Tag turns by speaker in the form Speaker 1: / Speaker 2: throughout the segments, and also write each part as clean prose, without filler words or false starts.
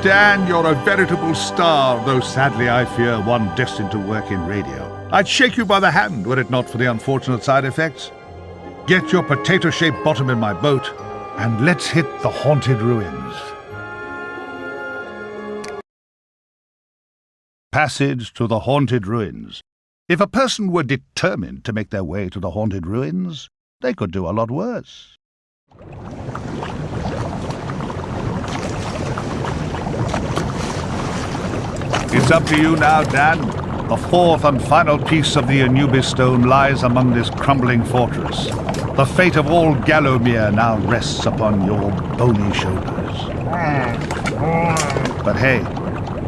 Speaker 1: Dan, you're a veritable star, though sadly I fear one destined to work in radio. I'd shake you by the hand were it not for the unfortunate side effects. Get your potato-shaped bottom in my boat, and let's hit the haunted ruins. Passage to the haunted ruins. If a person were determined to make their way to the haunted ruins, they could do a lot worse. It's up to you now, Dan. The fourth and final piece of the Anubis stone lies among this crumbling fortress. The fate of all Gallowmere now rests upon your bony shoulders. But hey,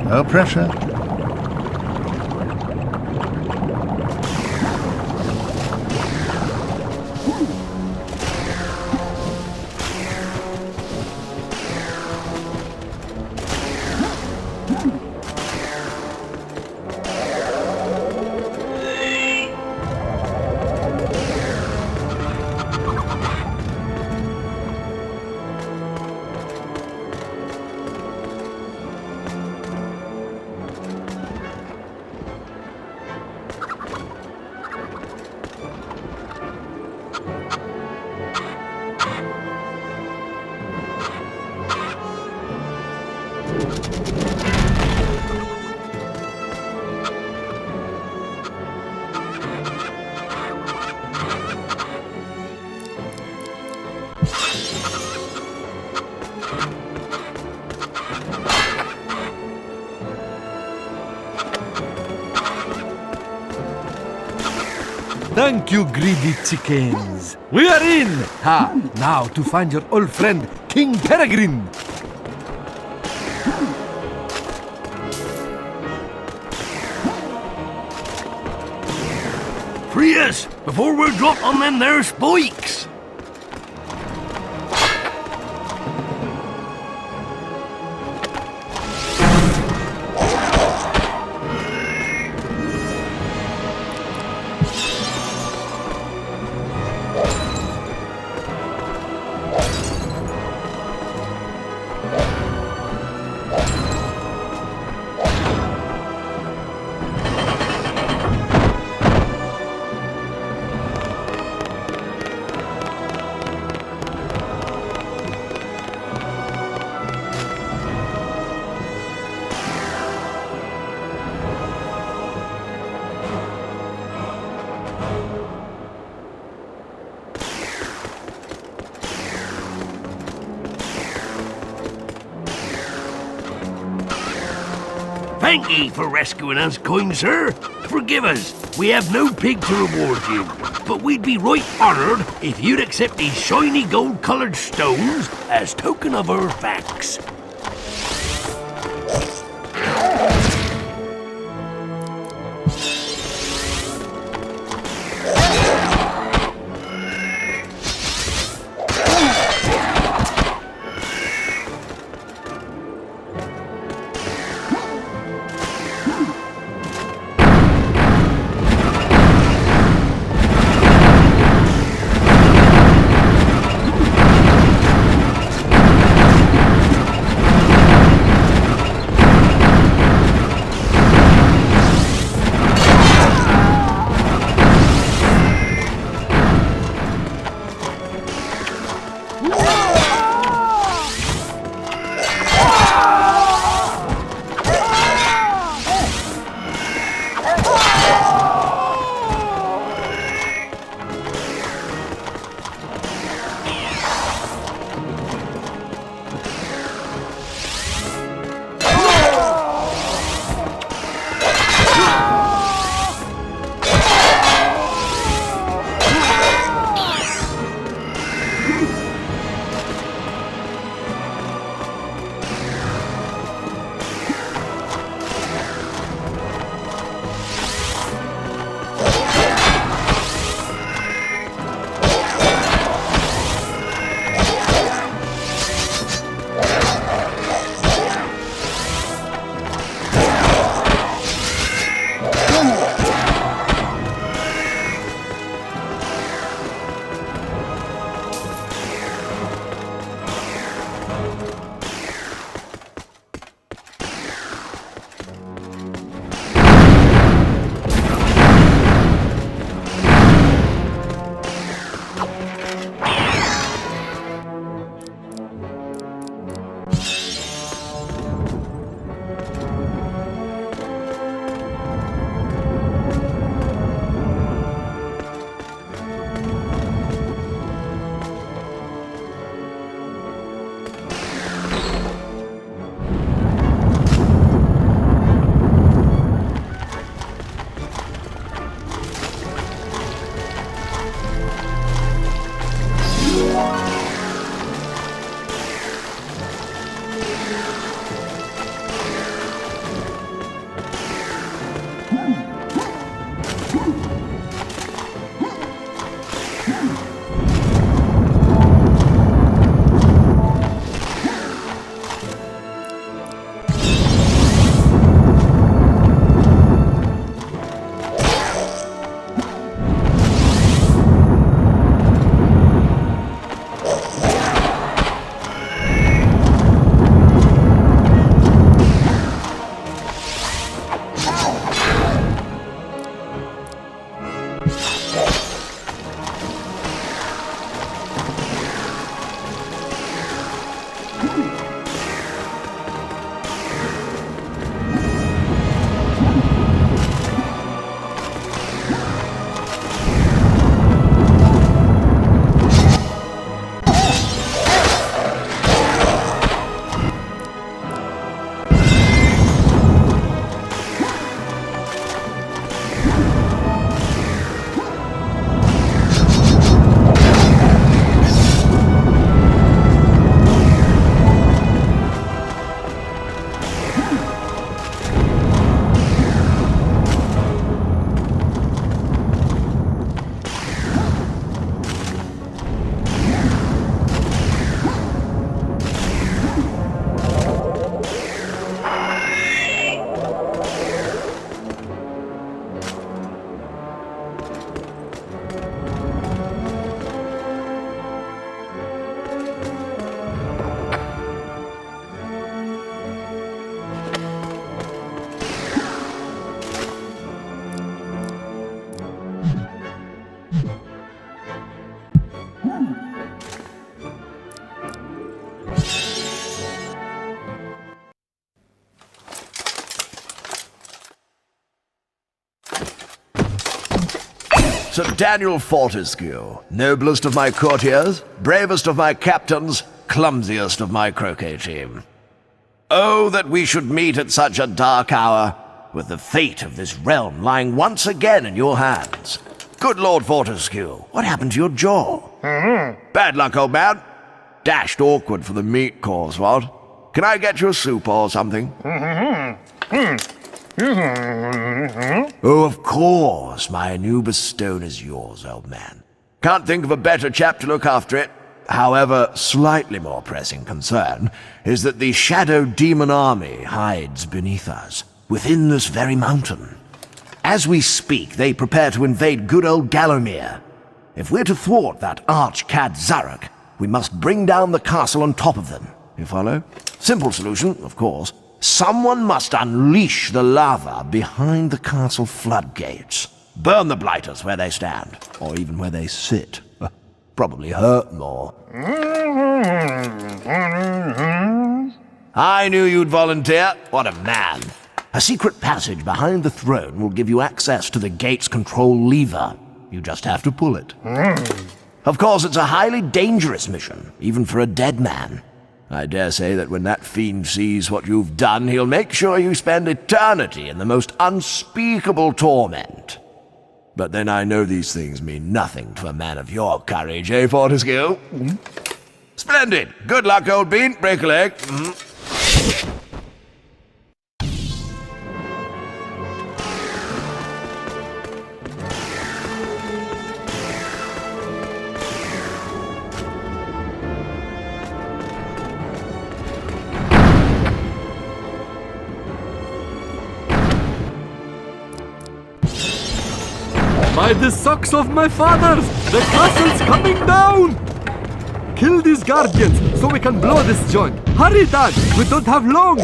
Speaker 1: no pressure.
Speaker 2: Thank you, greedy chickens. We are in! Now to find your old friend, King Peregrine.
Speaker 3: Free us before we're dropped on them there spikes. Thank ye for rescuing us, kind sir. Forgive us, we have no pig to reward you, but we'd be right honoured if you'd accept these shiny gold-coloured stones as token of our thanks.
Speaker 4: Sir Daniel Fortescue, noblest of my courtiers, bravest of my captains, clumsiest of my croquet team. Oh, that we should meet at such a dark hour, with the fate of this realm lying once again in your hands. Good Lord Fortescue, what happened to your jaw? Bad luck, old man. Dashed awkward for the meat course, what? Can I get you a soup or something? Oh, of course, my Anubis stone is yours, old man. Can't think of a better chap to look after it. However, slightly more pressing concern is that the shadow demon army hides beneath us, within this very mountain. As we speak, they prepare to invade good old Gallowmere. If we're to thwart that arch-cad Zarok, we must bring down the castle on top of them. You follow? Simple solution, of course. Someone must unleash the lava behind the castle floodgates. Burn the blighters where they stand, or even where they sit. Probably hurt more. I knew you'd volunteer. What a man. A secret passage behind the throne will give you access to the gate's control lever. You just have to pull it. Of course, it's a highly dangerous mission, even for a dead man. I dare say that when that fiend sees what you've done, he'll make sure you spend eternity in the most unspeakable torment. But then I know these things mean nothing to a man of your courage, eh, Fortescue? Splendid. Good luck, old bean. Break a leg.
Speaker 2: By the socks of my fathers, the castle's coming down! Kill these guardians so we can blow this joint. Hurry, Dad! We don't have long!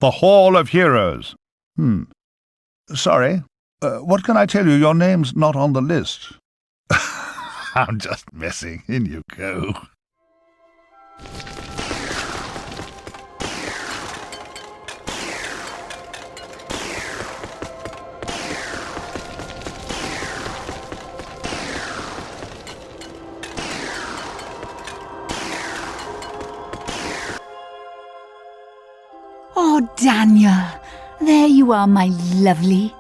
Speaker 1: The Hall of Heroes. Sorry. What can I tell you? Your name's not on the list. I'm just messing. In you go.
Speaker 5: Oh, Daniel, there you are, my lovely.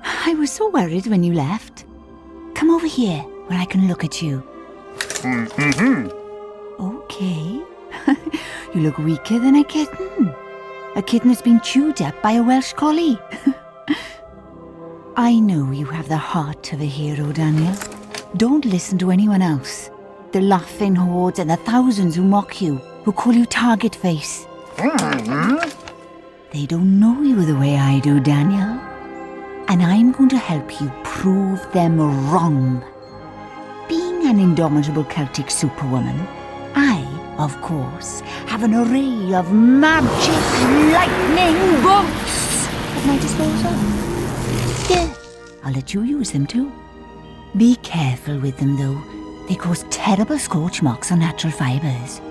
Speaker 5: I was so worried when you left. Come over here where I can look at you. Okay. You look weaker than a kitten. A kitten that's been chewed up by a Welsh collie. I know you have the heart of a hero, Daniel. Don't listen to anyone else. The laughing hordes and the thousands who mock you, who call you target face. They don't know you the way I do, Daniel. And I'm going to help you prove them wrong. Being an indomitable Celtic superwoman, I, of course, have an array of magic lightning bolts at my disposal. Yeah, I'll let you use them too. Be careful with them though. They cause terrible scorch marks on natural fibres.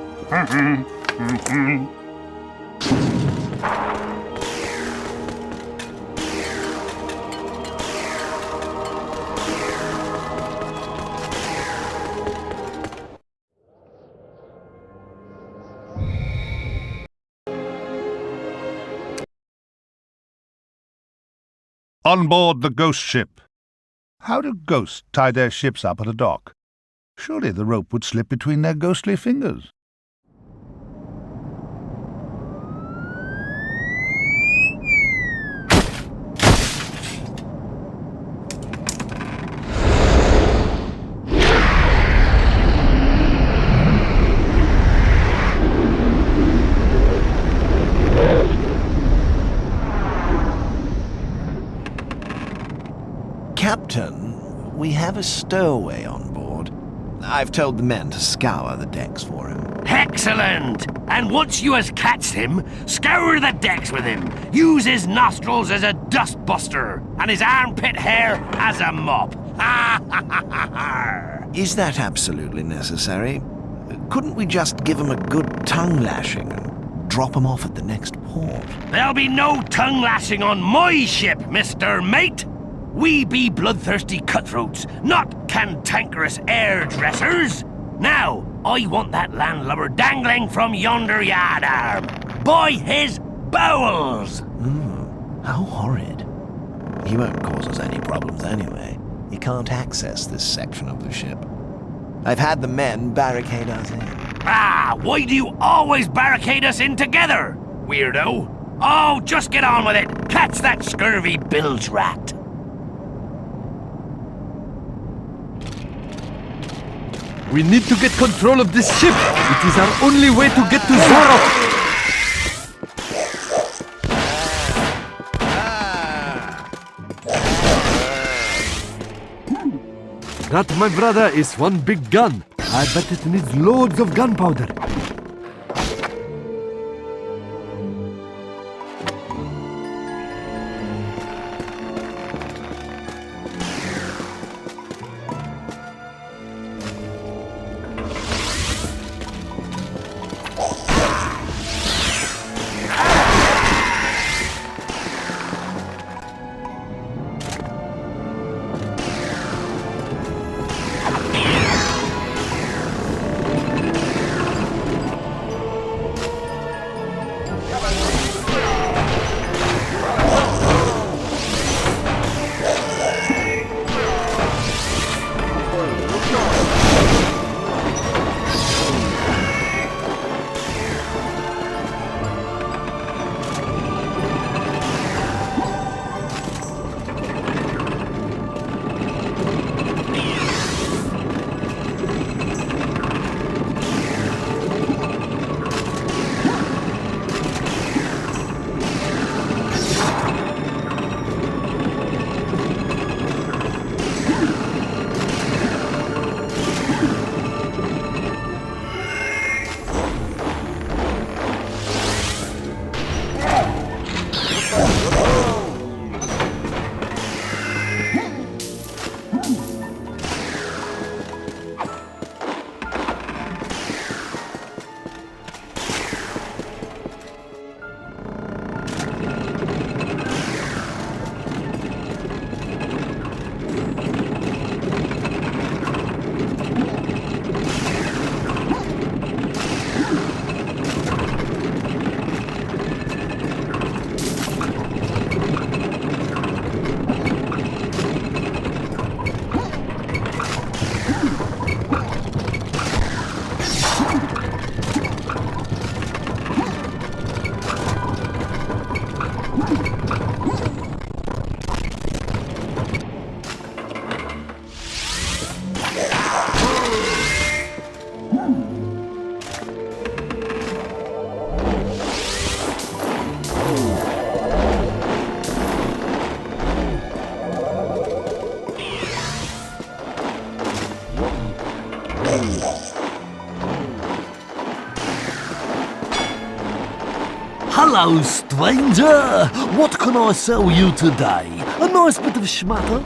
Speaker 1: On board the ghost ship. How do ghosts tie their ships up at a dock? Surely the rope would slip between their ghostly fingers.
Speaker 4: Captain, we have a stowaway on board. I've told the men to scour the decks for him.
Speaker 3: Excellent! And once you has catched him, scour the decks with him. Use his nostrils as a dustbuster, and his armpit hair as a mop.
Speaker 4: Is that absolutely necessary? Couldn't we just give him a good tongue lashing and drop him off at the next port?
Speaker 3: There'll be no tongue lashing on my ship, Mr. Mate! We be bloodthirsty cutthroats, not cantankerous hairdressers. Now, I want that landlubber dangling from yonder yard arm, by his bowels!
Speaker 4: How horrid. He won't cause us any problems anyway. He can't access this section of the ship. I've had the men barricade us in.
Speaker 3: Why do you always barricade us in together, weirdo? Oh, just get on with it. Catch that scurvy bilge rat.
Speaker 2: We need to get control of this ship. It is our only way to get to Zarok. That, my brother, is one big gun. I bet it needs loads of gunpowder.
Speaker 6: Hello, stranger! What can I sell you today? A nice bit of schmatter?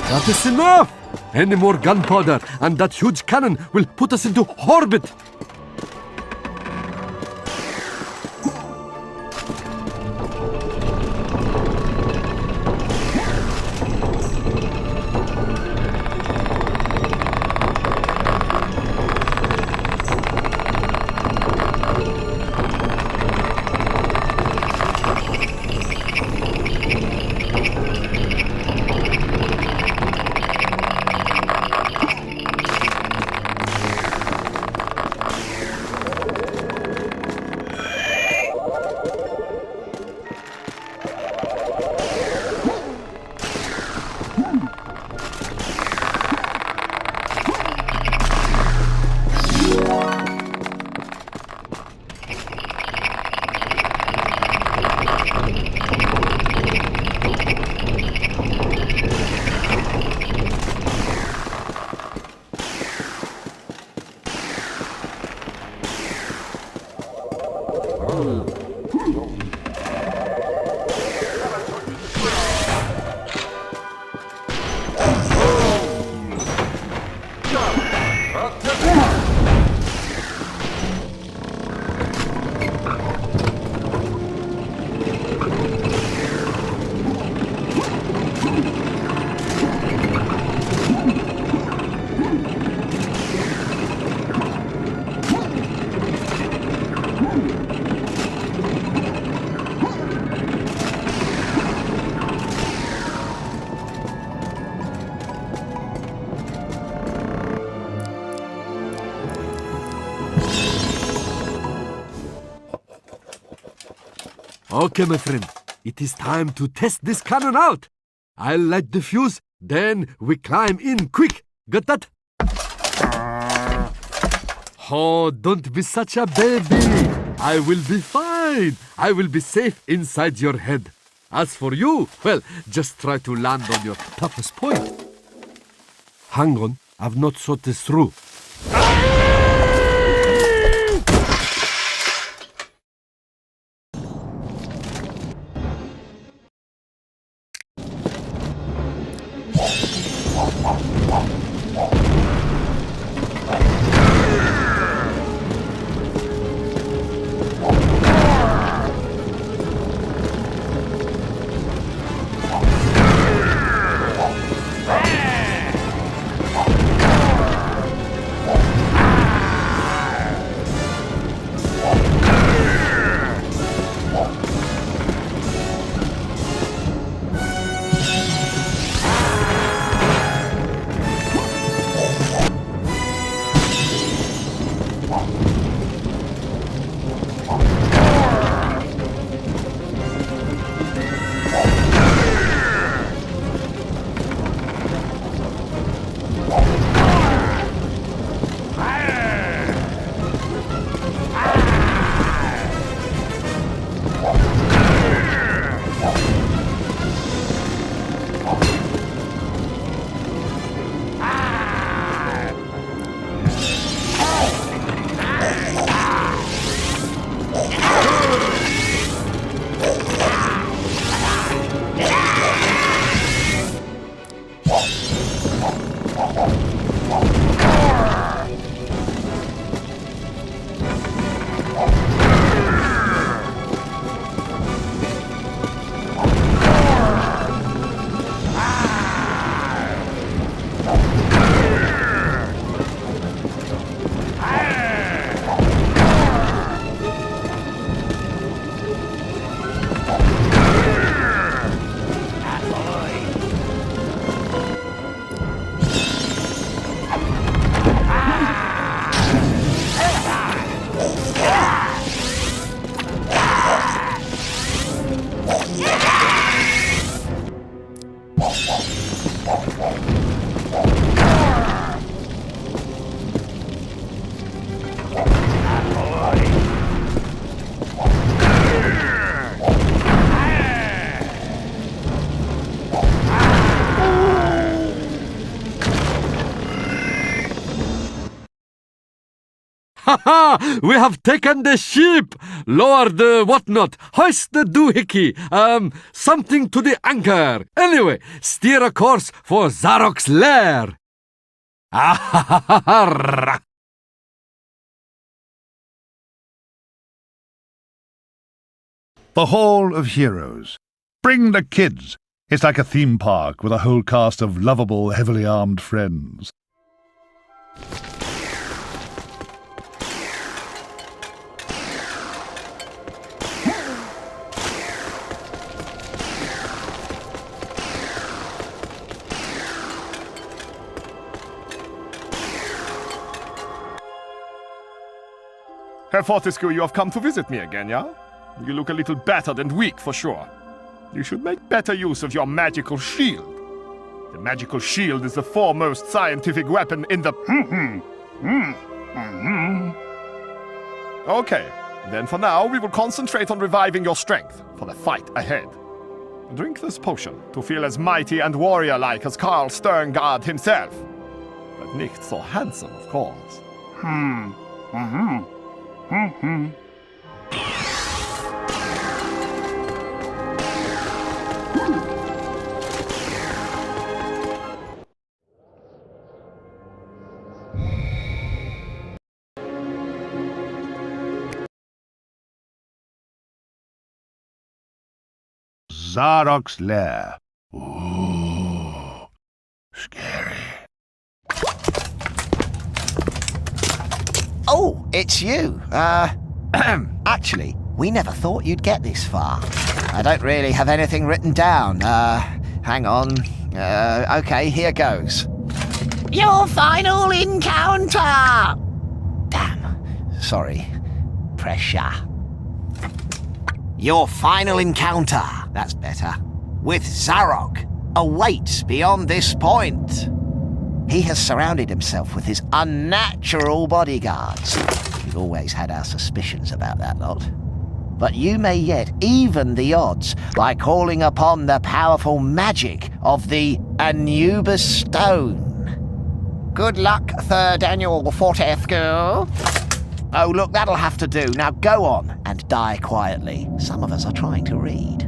Speaker 2: That is enough! Any more gunpowder, and that huge cannon will put us into orbit. Okay, my friend, it is time to test this cannon out. I'll light the fuse, then we climb in quick. Got that? Oh, don't be such a baby. I will be fine. I will be safe inside your head. As for you, well, just try to land on your toughest point. Hang on, I've not thought this through. Ha ha! We have taken the ship! Lower the whatnot, hoist the doohickey, something to the anchor. Anyway, steer a course for Zarok's lair. Ah,
Speaker 1: The Hall of Heroes. Bring the kids. It's like a theme park with a whole cast of lovable, heavily armed friends.
Speaker 7: Herr Fortescue, you have come to visit me again, yeah? You look a little battered and weak, for sure. You should make better use of your magical shield. The magical shield is the foremost scientific weapon in the... Okay, then for now we will concentrate on reviving your strength for the fight ahead. Drink this potion to feel as mighty and warrior-like as Karl Sterngard himself. But nicht so handsome, of course.
Speaker 1: Zarok's Lair. Ooh, scary.
Speaker 8: Oh, it's you. Actually, we never thought you'd get this far. I don't really have anything written down. Hang on. Okay, here goes. Your final encounter! Damn. Sorry. Pressure. Your final encounter, that's better, with Zarok, awaits beyond this point. He has surrounded himself with his unnatural bodyguards. We've always had our suspicions about that lot. But you may yet even the odds by calling upon the powerful magic of the Anubis Stone. Good luck, Third Annual Fortescue. Oh, look, that'll have to do. Now go on and die quietly. Some of us are trying to read.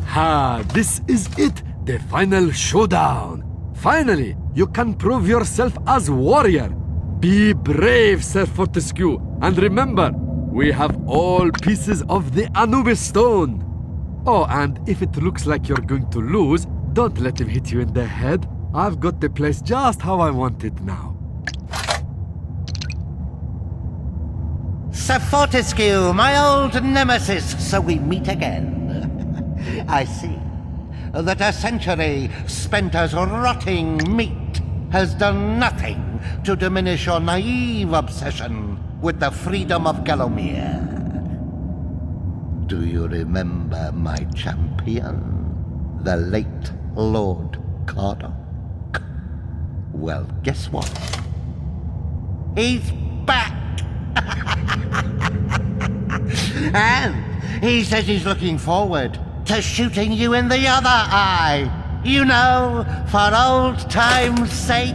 Speaker 2: Ha, this is it, the final showdown. Finally, you can prove yourself as warrior. Be brave, Sir Fortescue, and remember, we have all pieces of the Anubis Stone. Oh, and if it looks like you're going to lose, don't let him hit you in the head. I've got the place just how I want it now.
Speaker 9: Sir Fortescue, my old nemesis, so we meet again. I see that a century spent as rotting meat has done nothing to diminish your naive obsession with the freedom of Gallowmere. Do you remember my champion, the late Lord Cardock? Well, guess what? He's back! And he says he's looking forward to shooting you in the other eye. You know, for old time's sake.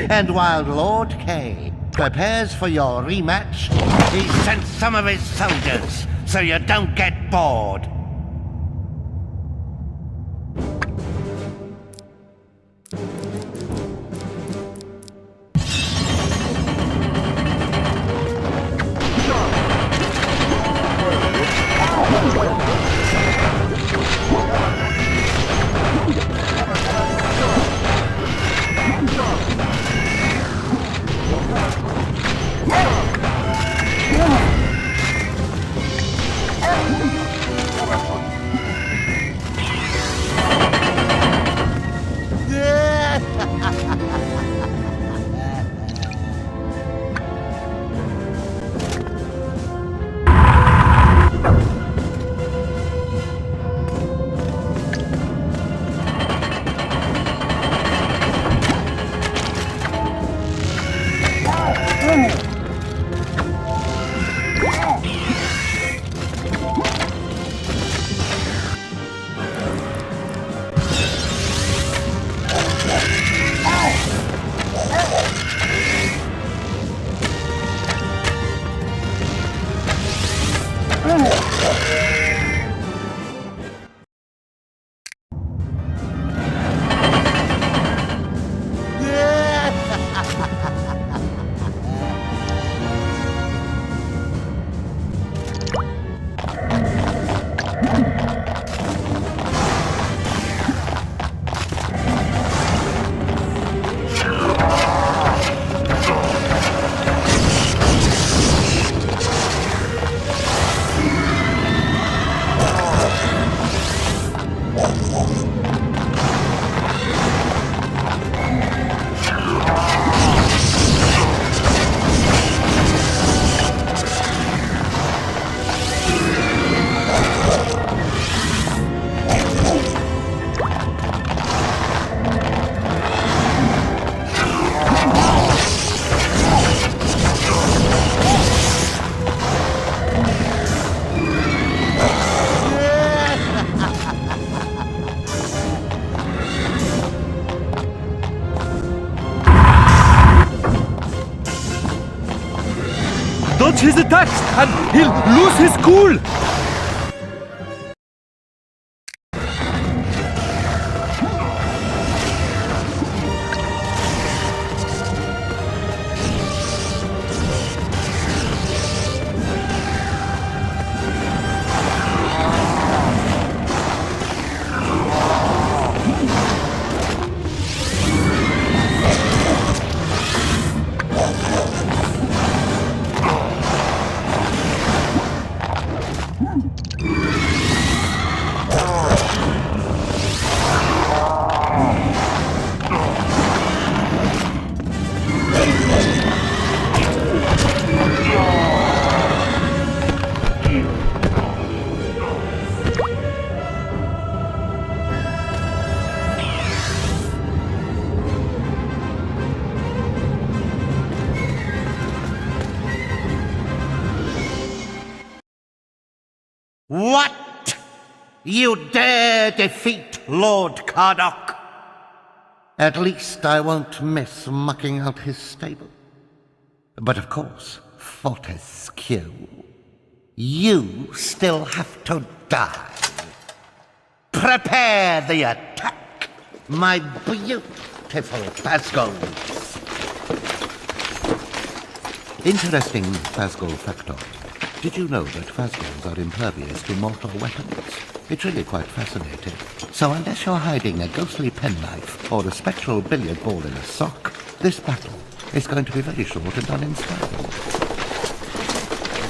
Speaker 9: And while Lord K prepares for your rematch, he sent some of his soldiers so you don't get bored.
Speaker 2: dodge his attacks and he'll lose his cool.
Speaker 9: What? You dare defeat Lord Kardok? At least I won't miss mucking out his stable. But of course, Fortescue, you still have to die. Prepare the attack, my beautiful Phasgos. Interesting Phasgol factoid. Did you know that Phasgos are impervious to mortal weapons? It's really quite fascinating. So unless you're hiding a ghostly penknife or a spectral billiard ball in a sock, this battle is going to be very short and uninspiring.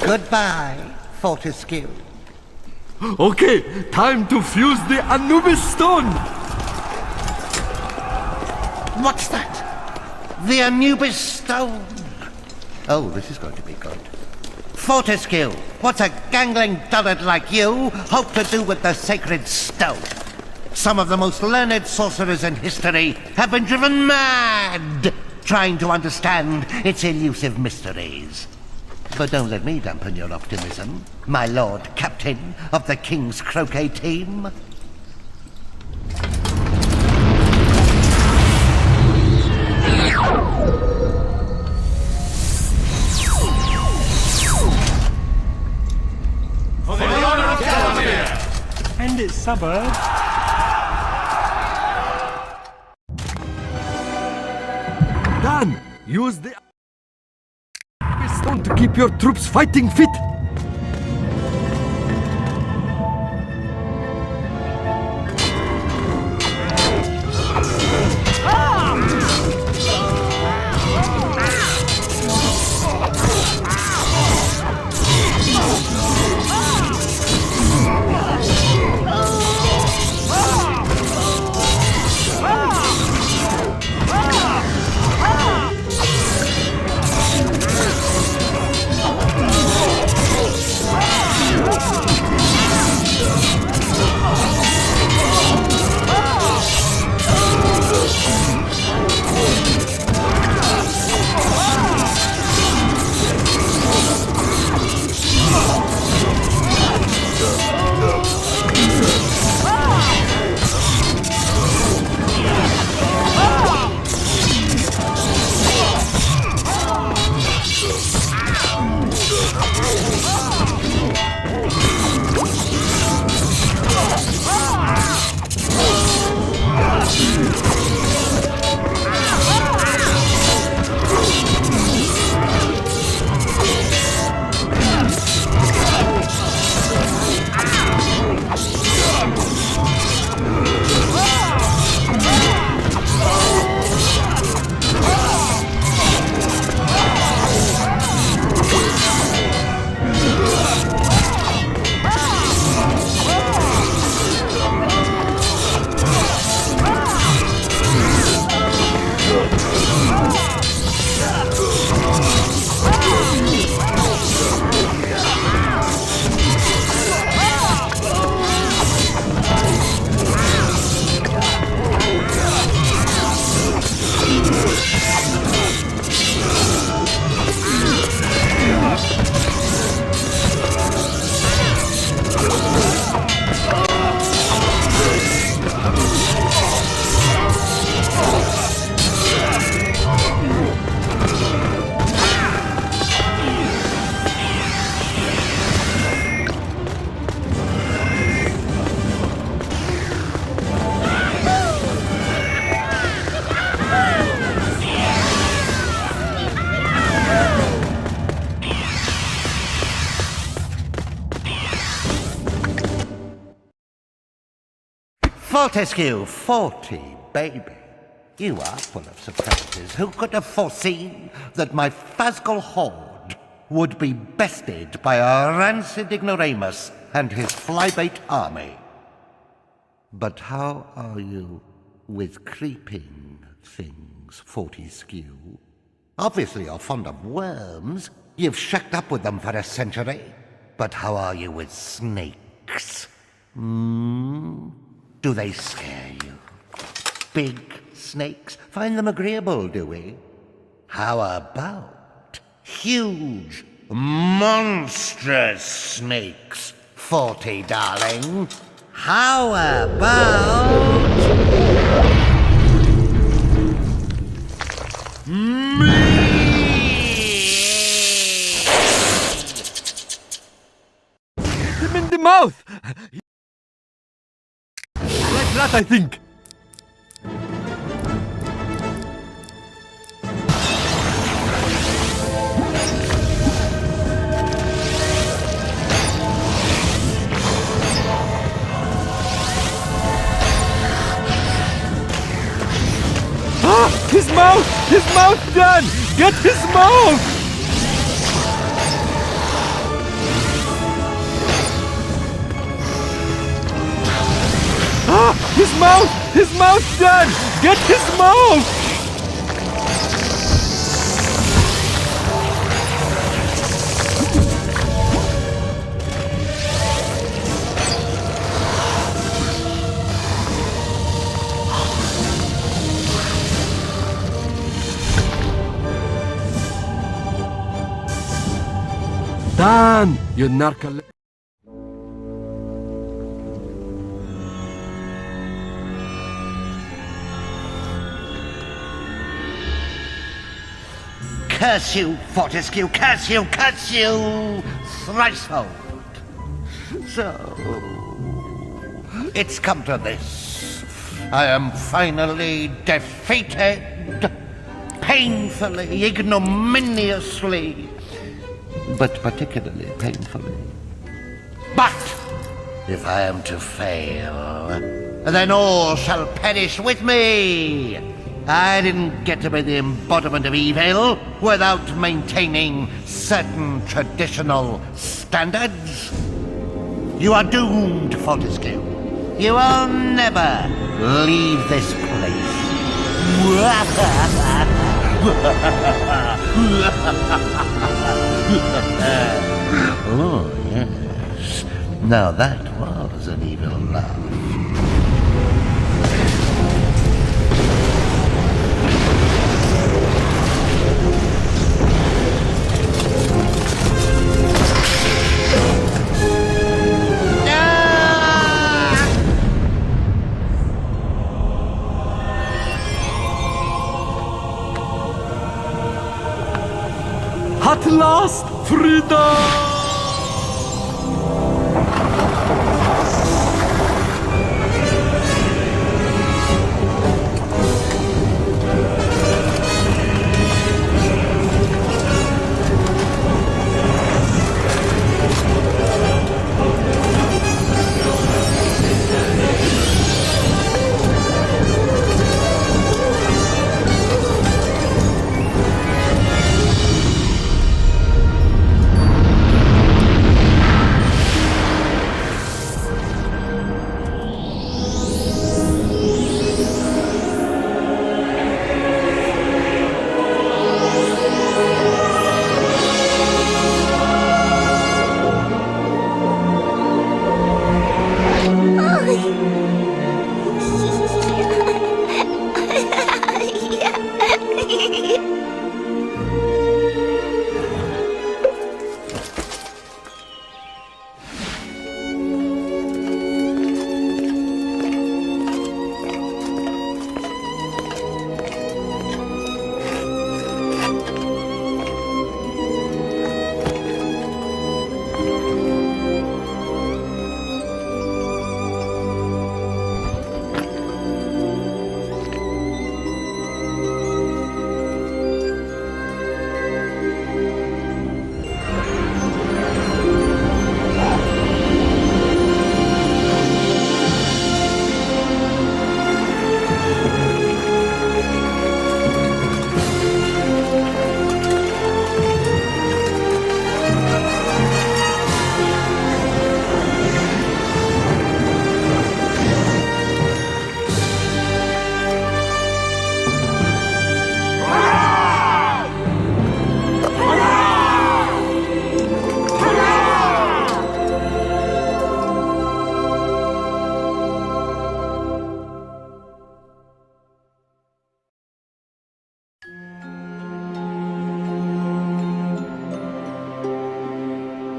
Speaker 9: Goodbye, Fortescue.
Speaker 2: Okay, time to fuse the Anubis stone.
Speaker 9: What's that? The Anubis stone. Oh, this is going to be good. Fortescue, what's a gangling dullard like you hope to do with the sacred stone? Some of the most learned sorcerers in history have been driven mad trying to understand its elusive mysteries. But don't let me dampen your optimism, my lord captain of the King's Croquet team.
Speaker 10: And its suburbs.
Speaker 2: Dan, use the stone to keep your troops fighting fit.
Speaker 9: Fortescue, 40, baby. You are full of surprises. Who could have foreseen that my Phascal horde would be bested by a rancid ignoramus and his flybait army? But how are you with creeping things, Fortescue? Obviously you're fond of worms. You've shacked up with them for a century. But how are you with snakes? Do they scare you? Big snakes? Find them agreeable, do we? How about huge, monstrous snakes, Forty, darling? How about...
Speaker 2: Him in the mouth! Like that, I think. Ah! His mouth! His mouth done! Get his mouth! Ah! His mouth! His mouth done! Get his mouth! Done! You narco...
Speaker 9: Curse you, Fortescue! Curse you! Curse you! Thricefold! So... it's come to this. I am finally defeated. Painfully, ignominiously. But particularly painfully. But if I am to fail, then all shall perish with me. I didn't get to be the embodiment of evil without maintaining certain traditional standards. You are doomed, Fortescue. You will never leave this place. Oh, yes. Now that was an evil laugh.
Speaker 2: At last, freedom!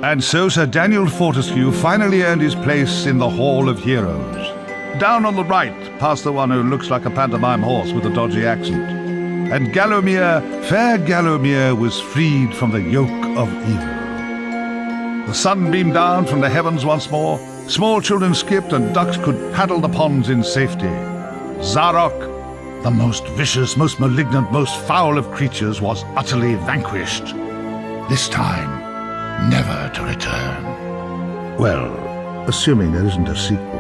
Speaker 1: And so Sir Daniel Fortescue finally earned his place in the Hall of Heroes. Down on the right, past the one who looks like a pantomime horse with a dodgy accent. And Gallowmere, fair Gallowmere, was freed from the yoke of evil. The sun beamed down from the heavens once more, small children skipped and ducks could paddle the ponds in safety. Zarok, the most vicious, most malignant, most foul of creatures, was utterly vanquished. This time, never to return. Well, assuming there isn't a sequel.